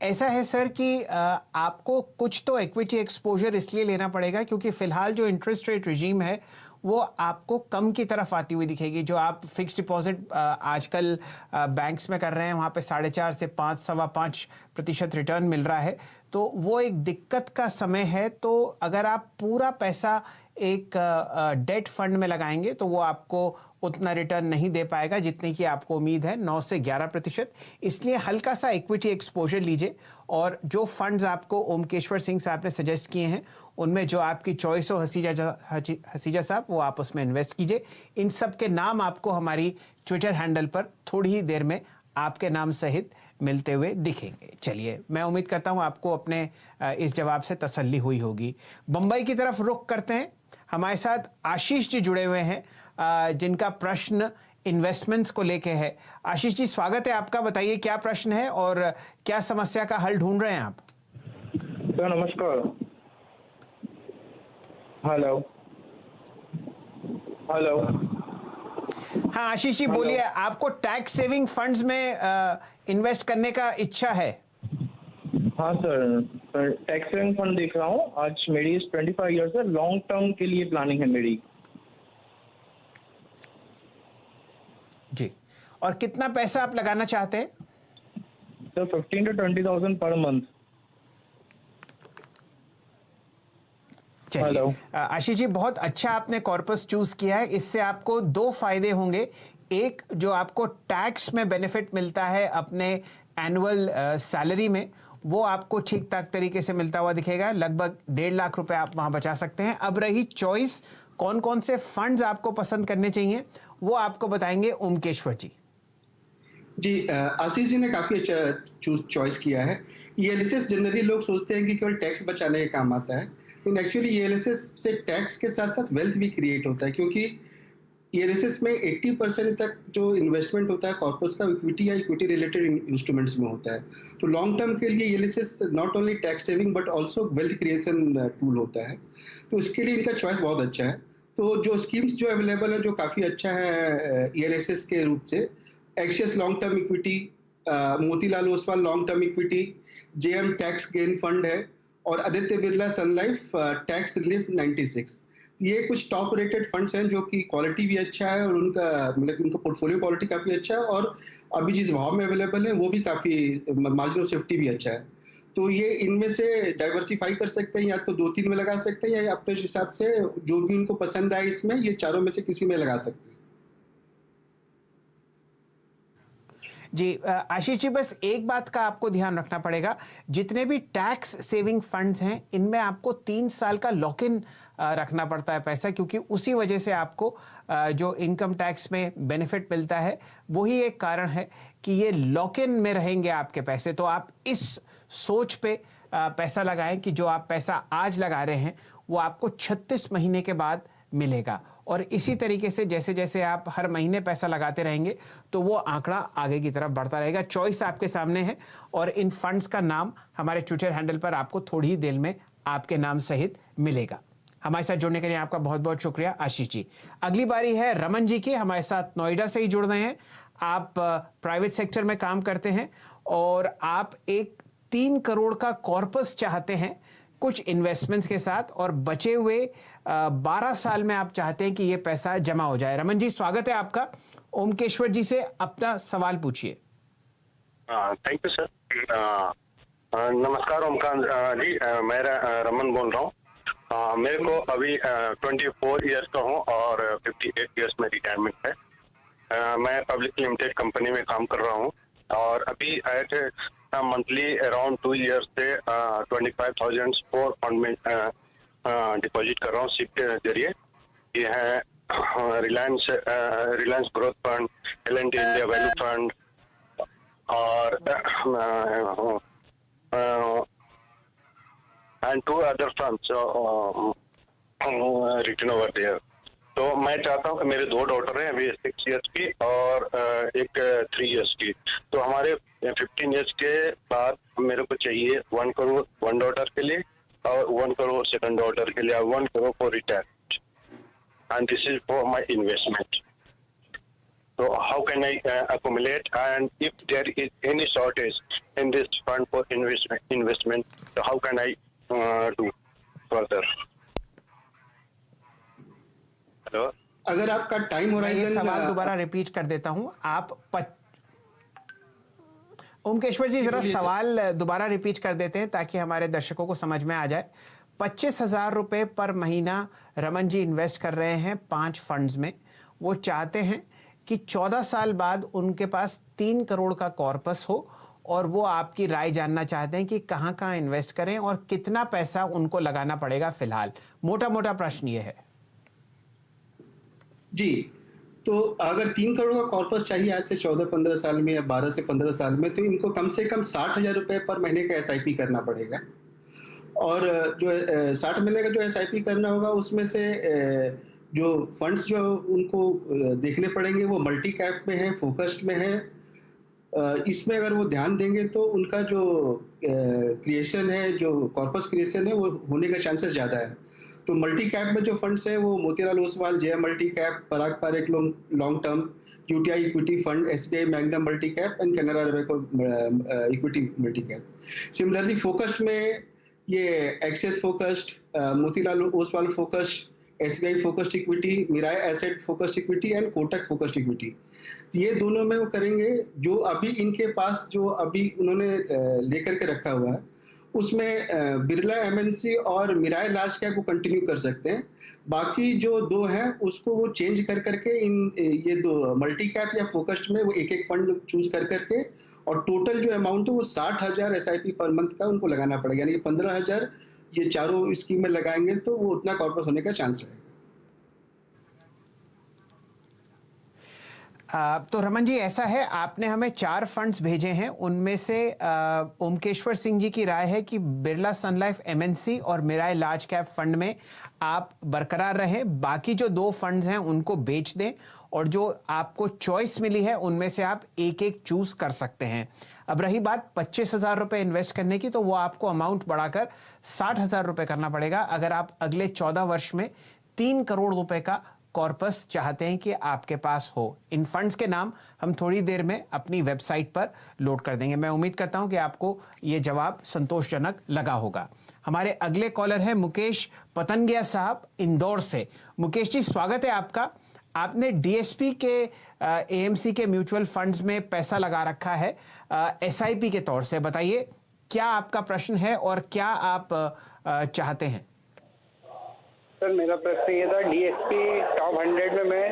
ऐसा है सर कि आपको कुछ तो इक्विटी एक्सपोजर इसलिए लेना पड़ेगा क्योंकि फिलहाल जो इंटरेस्ट रेट रिजीम है वो आपको कम की तरफ आती हुई दिखेगी। जो आप फिक्स डिपॉजिट आजकल बैंक्स में कर रहे हैं वहाँ पे 4.5 से 5, 5.25% रिटर्न मिल रहा है, तो वो एक दिक्कत का समय है। तो अगर आप पूरा पैसा एक डेट फंड में लगाएंगे तो वो आपको उतना रिटर्न नहीं दे पाएगा जितने की आपको उम्मीद है, 9 से 11%। इसलिए हल्का सा इक्विटी एक्सपोजर लीजिए और जो फंड्स आपको ओमकेश्वर सिंह साहब ने सजेस्ट किए हैं उनमें जो आपकी चॉइस हो हसीजा साहब, वो आप उसमें इन्वेस्ट कीजिए। इन सब के नाम आपको हमारी ट्विटर हैंडल पर थोड़ी ही देर में आपके नाम सहित मिलते हुए दिखेंगे। चलिए, मैं उम्मीद करता हूं आपको अपने इस जवाब से तसल्ली हुई होगी। बंबई की तरफ रुख करते हैं। हमारे साथ आशीष जी जुड़े हुए हैं जिनका प्रश्न इन्वेस्टमेंट्स को लेके है। आशीष जी, स्वागत है आपका। बताइए क्या प्रश्न है और क्या समस्या का हल ढूंढ रहे हैं आप? सर नमस्कार। Hello hello. हाँ आशीष जी बोलिए, आपको टैक्स सेविंग फंड्स में इन्वेस्ट करने का इच्छा है? हाँ सर, टैक्स सेविंग फंड देख रहा हूँ। आज मेरी एज 25 ईयर्स है। लॉन्ग टर्म के लिए प्लानिंग है मेरी। जी, और कितना पैसा आप लगाना चाहते हैं? Sir 15 to 20,000 per month. चलिए आशीष जी, बहुत अच्छा आपने कॉर्पस चूज किया है। इससे आपको दो फायदे होंगे। एक, जो आपको टैक्स में बेनिफिट मिलता है अपने एनुअल सैलरी में, वो आपको ठीक ठाक तरीके से मिलता हुआ दिखेगा। लगभग 1.5 लाख रुपए आप वहां बचा सकते हैं। अब रही चॉइस, कौन कौन से फंड्स आपको पसंद करने चाहिए, वो आपको बताएंगे ओमकेश्वर जी। जी, आशीष जी ने काफी अच्छा चॉइस किया है। ईएलएसएस जनरली लोग सोचते हैं कि केवल टैक्स बचाने के काम आता है, लेकिन एक्चुअली ईएलएसएस से टैक्स के साथ साथ वेल्थ भी क्रिएट होता है, क्योंकि ईएलएसएस में 80% तक जो इन्वेस्टमेंट होता है कॉर्पस का इक्विटी या इक्विटी रिलेटेड इंस्ट्रूमेंट्स में होता है। तो लॉन्ग टर्म के लिए ELSS not only tax saving but also wealth creation tool होता है। तो इसके लिए इनका चॉइस बहुत अच्छा है। तो जो स्कीम्स जो अवेलेबल है, जो काफी अच्छा है ईएलएसएस के रूप से, axis long term equity, Motilal Oswal long term equity, JM tax gain fund है, और आदित्य बिरला सन लाइफ टैक्स रिलीफ 96। ये कुछ टॉप रेटेड फंड्स हैं जो कि क्वालिटी भी अच्छा है और उनका मतलब उनका पोर्टफोलियो क्वालिटी काफी अच्छा है, और अभी जिस भाव में अवेलेबल है वो भी काफी मार्जिन ऑफ सेफ्टी भी अच्छा है। तो ये इनमें से डाइवर्सिफाई कर सकते हैं, या तो 2-3 में लगा सकते हैं, या अपने हिसाब से जो भी उनको पसंद आए इसमें, ये चारों में से किसी में लगा सकते हैं। जी आशीष जी, बस एक बात का आपको ध्यान रखना पड़ेगा। जितने भी टैक्स सेविंग फंड्स हैं इनमें आपको 3 साल का लॉक इन रखना पड़ता है पैसा, क्योंकि उसी वजह से आपको जो इनकम टैक्स में बेनिफिट मिलता है वही एक कारण है कि ये लॉक इन में रहेंगे आपके पैसे। तो आप इस सोच पे पैसा लगाएं कि जो आप पैसा आज लगा रहे हैं वो आपको 36 महीने के बाद मिलेगा। और इसी तरीके से जैसे जैसे आप हर महीने पैसा लगाते रहेंगे तो वो आंकड़ा आगे की तरफ बढ़ता रहेगा। चॉइस आपके सामने है और इन फंड्स का नाम हमारे ट्विटर हैंडल पर आपको थोड़ी ही देर में आपके नाम सहित मिलेगा। हमारे साथ जुड़ने के लिए आपका बहुत बहुत शुक्रिया आशीष जी। अगली बारी है रमन जी की, हमारे साथ नोएडा से ही जुड़ रहे हैं। आप प्राइवेट सेक्टर में काम करते हैं और आप एक 3 करोड़ का कॉर्पस चाहते हैं कुछ इन्वेस्टमेंट्स के साथ, और बचे हुए 12 साल में आप चाहते हैं कि ये पैसा जमा हो जाए। रमन जी, स्वागत है आपका। ओमकेश्वर जी से अपना सवाल पूछिए। Thank you sir. नमस्कार ओमकांत जी, मैं रमन बोल रहा हूँ। मेरे को अभी 24 ईयर्स का हूँ और 58 ईयर्स में रिटायरमेंट है। मैं पब्लिक लिमिटेड कंपनी में काम कर रहा हूँ और अभी एट मंथली अराउंड 2 ईयर्स से 25,000 स्पोर फंड में डिपॉजिट कर रहा हूँ सिप के जरिए। ये है Reliance growth fund, L&T India value fund और and 2 other funds written over there. तो मैं चाहता हूँ कि मेरे 2 डॉटर हैं, अभी 6 ईयर्स की और एक 3 ईयर्स की। तो हमारे 15 ईयर्स के बाद मेरे को चाहिए 1 करोड़ 1 डॉटर के लिए और 1 करोड़ सेकंड डॉटर के लिए, 1 crore for retirement, and this is for my investment. So how can I accumulate, and if there is any shortage, in this fund for investment. So how can I do further? Hello. अगर आपका time मैं ये horizon सवाल दोबारा repeat कर देता हूं। ओमकेश्वर जी, जरा सवाल दोबारा रिपीट कर देते हैं ताकि हमारे दर्शकों को समझ में आ जाए। 25,000 रुपए पर महीना रमन जी इन्वेस्ट कर रहे हैं 5 फंड्स में। वो चाहते हैं कि 14 साल बाद उनके पास 3 करोड़ का कॉर्पस हो, और वो आपकी राय जानना चाहते हैं कि कहां कहां इन्वेस्ट करें और कितना पैसा उनको लगाना पड़ेगा फिलहाल। मोटा मोटा प्रश्न ये है जी। तो अगर 3 करोड़ का कॉर्पस चाहिए आज से 14-15 साल में या 12 से 15 साल में, तो इनको कम से कम 60,000 रुपए पर महीने का SIP करना पड़ेगा। और जो 60 महीने का जो SIP करना होगा, उसमें से जो फंड्स जो उनको देखने पड़ेंगे वो मल्टी कैप में है, फोकस्ड में है। इसमें अगर वो ध्यान देंगे तो उनका जो क्रिएशन है, जो कॉर्पस क्रिएशन है, वो होने का चांसेस ज़्यादा है। तो मल्टी कैप में जो फंड्स हैं वो Motilal Oswal JM multi cap, Parag Parikh long term, QTI equity fund, SBI Magnum multi cap and Canara Robeco equity multi cap. Similarly focused में ये Axis focused, Motilal Oswal focused, SBI focused equity, Mirae asset focused equity and Kotak focused equity. ये दोनों में वो करेंगे। जो अभी इनके पास जो अभी उन्होंने लेकर के रखा हुआ है, उसमें बिरला MNC और मिराय लार्ज कैप को कंटिन्यू कर सकते हैं। बाकी जो 2 हैं उसको वो चेंज कर करके इन ये 2 मल्टी कैप या फोकस्ड में वो एक फंड चूज कर करके, और टोटल जो अमाउंट है वो 60,000 SIP पर मंथ का उनको लगाना पड़ेगा। यानी कि 15,000 ये चारों स्कीम में लगाएंगे तो वो उतना कॉर्पस होने का चांस रहेगा। तो रमन जी, ऐसा है, आपने हमें 4 फंड्स भेजे हैं। उनमें से ओमकेश्वर सिंह जी की राय है कि बिरला सन लाइफ MNC और मिराय लार्ज कैप फंड में आप बरकरार रहें। बाकी जो 2 फंड्स हैं उनको बेच दें, और जो आपको चॉइस मिली है उनमें से आप एक चूज कर सकते हैं। अब रही बात 25,000 रुपए इन्वेस्ट करने की, तो वो आपको अमाउंट बढ़ाकर 60,000 रुपए करना पड़ेगा अगर आप अगले 14 वर्ष में 3 करोड़ रुपए का कॉर्पस चाहते हैं कि आपके पास हो। इन फंड्स के नाम हम थोड़ी देर में अपनी वेबसाइट पर लोड कर देंगे। मैं उम्मीद करता हूं कि आपको ये जवाब संतोषजनक लगा होगा। हमारे अगले कॉलर हैं मुकेश पतंगिया साहब, इंदौर से। मुकेश जी, स्वागत है आपका। आपने DSP के AMC के म्यूचुअल फंड्स में पैसा लगा रखा है SIP के तौर से। बताइए क्या आपका प्रश्न है और क्या आप चाहते हैं। सर, मेरा प्रश्न ये था, DSP टॉप 100 में मैं